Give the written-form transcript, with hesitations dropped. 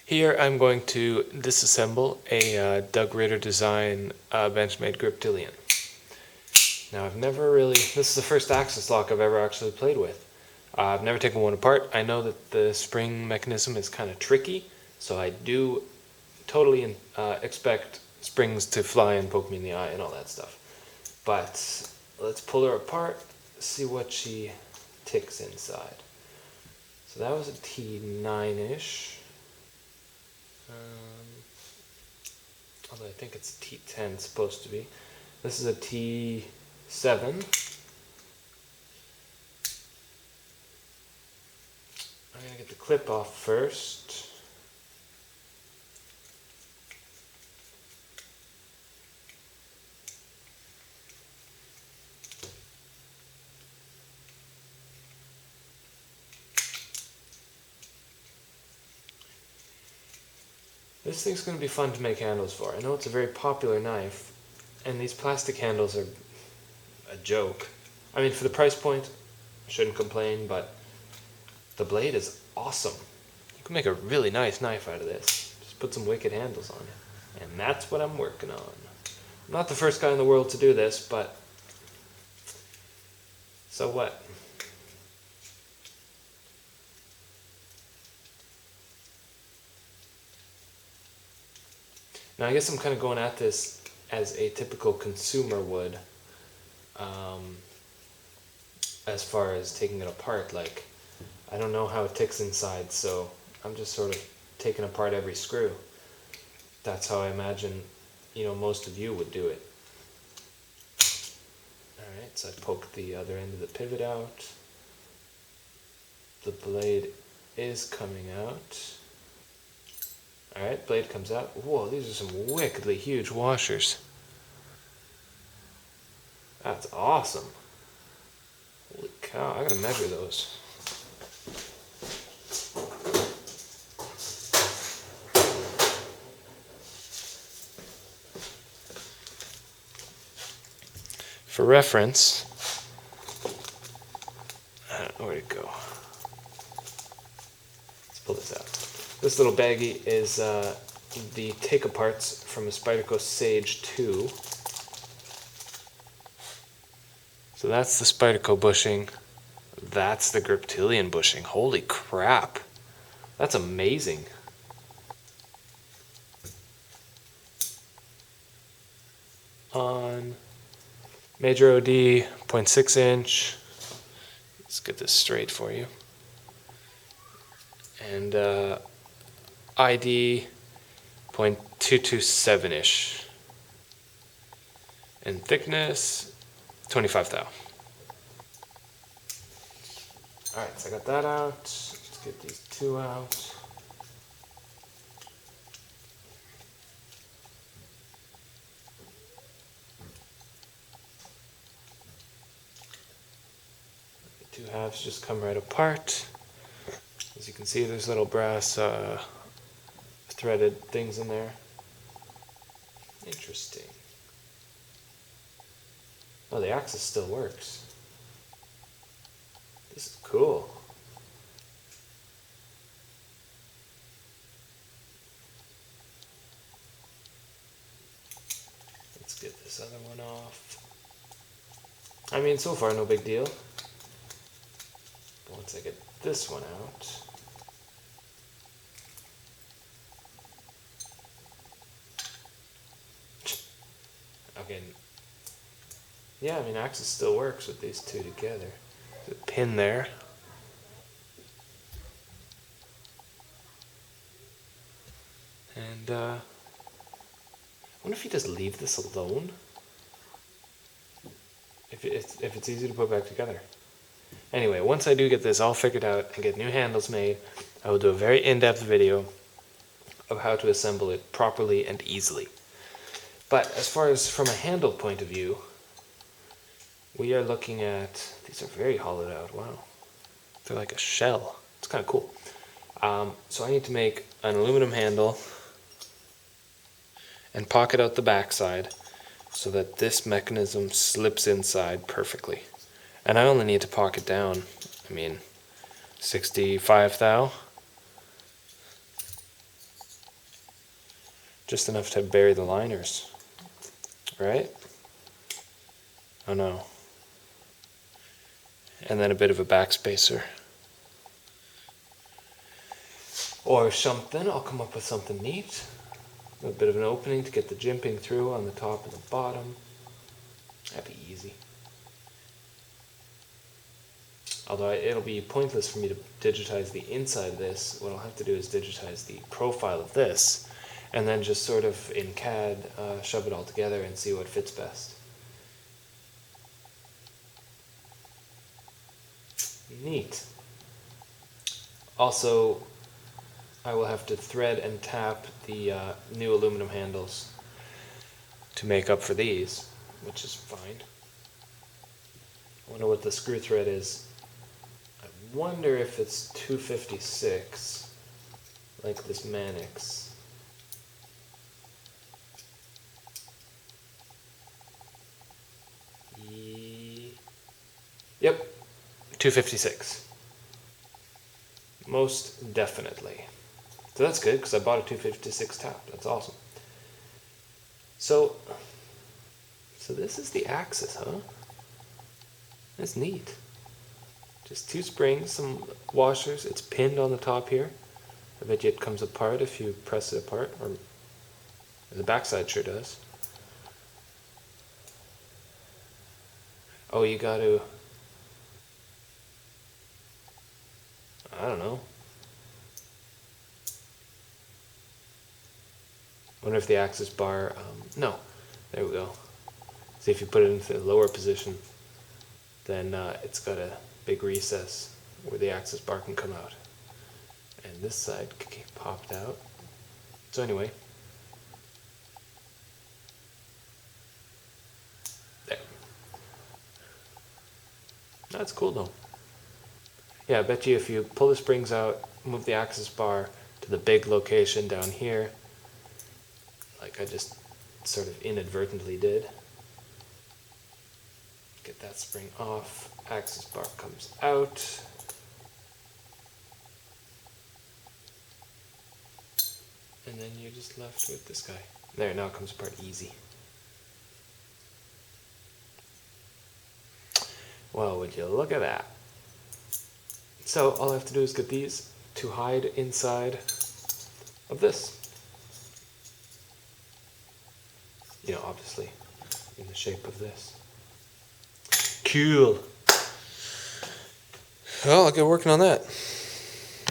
Here I'm going to disassemble a Doug Ritter design Benchmade Griptillian. Now I've never really, this is the first Axis lock I've ever actually played with. I've never taken one apart. I know that the spring mechanism is kind of tricky, so I do totally expect springs to fly and poke me in the eye and all that stuff. But let's pull her apart, see what she ticks inside. So that was a T9-ish. Although I think it's a T10 supposed to be. This is a T7. I'm going to get the clip off first. This thing's going to be fun to make handles for. I know it's a very popular knife, and these plastic handles are a joke. I mean, for the price point, I shouldn't complain, but the blade is awesome. You can make a really nice knife out of this. Just put some wicked handles on it. And that's what I'm working on. I'm not the first guy in the world to do this, but so what? Now I guess I'm kind of going at this as a typical consumer would, as far as taking it apart. Like, I don't know how it ticks inside, so I'm just sort of taking apart every screw. That's how I imagine, most of you would do it. Alright, so I poke the other end of the pivot out. The blade is coming out. Alright, blade comes out. Whoa, these are some wickedly huge washers. That's awesome. Holy cow, I gotta measure those. For reference, I don't know where'd it go. Let's pull this out. This little baggie is the take-aparts from a Spyderco Sage 2. So that's the Spyderco bushing. That's the Griptillian bushing. Holy crap. That's amazing. On Major OD 0.6 inch. Let's get this straight for you. And ID 0.227-ish. And thickness 25 thou. Alright, so I got that out. Let's get these two out. The two halves just come right apart. As you can see, there's little brass threaded things in there. Interesting. Oh, the Axis still works. This is cool. Let's get this other one off. I mean, so far no big deal. But once I get this one out, okay. Yeah, I mean, Axis still works with these two together. There's a pin there. And I wonder if you just leave this alone. If it's easy to put back together. Anyway, once I do get this all figured out and get new handles made, I will do a very in-depth video of how to assemble it properly and easily. But as far as from a handle point of view, we are looking at, these are very hollowed out, wow. They're like a shell, it's kind of cool. So I need to make an aluminum handle and pocket out the backside so that this mechanism slips inside perfectly. And I only need to pocket down, 65 thou. Just enough to bury the liners, right? Oh no. And then a bit of a backspacer. Or something, I'll come up with something neat. A bit of an opening to get the jimping through on the top and the bottom. That'd be easy. Although it'll be pointless for me to digitize the inside of this. What I'll have to do is digitize the profile of this, and then just sort of in CAD shove it all together and see what fits best. Neat. Also, I will have to thread and tap the new aluminum handles to make up for these, which is fine. I wonder what the screw thread is. I wonder if it's 256, like this Mannix. Yep, 256. Most definitely. So that's good, because I bought a 256 tap. That's awesome. So this is the Axis, huh? That's neat. Just two springs, some washers. It's pinned on the top here. I bet you it comes apart if you press it apart, or the backside sure does. Oh, you got to, I don't know. I wonder if the Axis bar, no, there we go. See, if you put it into the lower position, then it's got a big recess where the Axis bar can come out. And this side can get popped out. So anyway, there. That's cool though. Yeah, I bet you if you pull the springs out, move the Axis bar to the big location down here, like I just sort of inadvertently did. Get that spring off, Axis bar comes out. And then you're just left with this guy. There, now it comes apart easy. Well, would you look at that? So all I have to do is get these to hide inside of this. You know, obviously, in the shape of this. Cool. Well, I'll get working on that.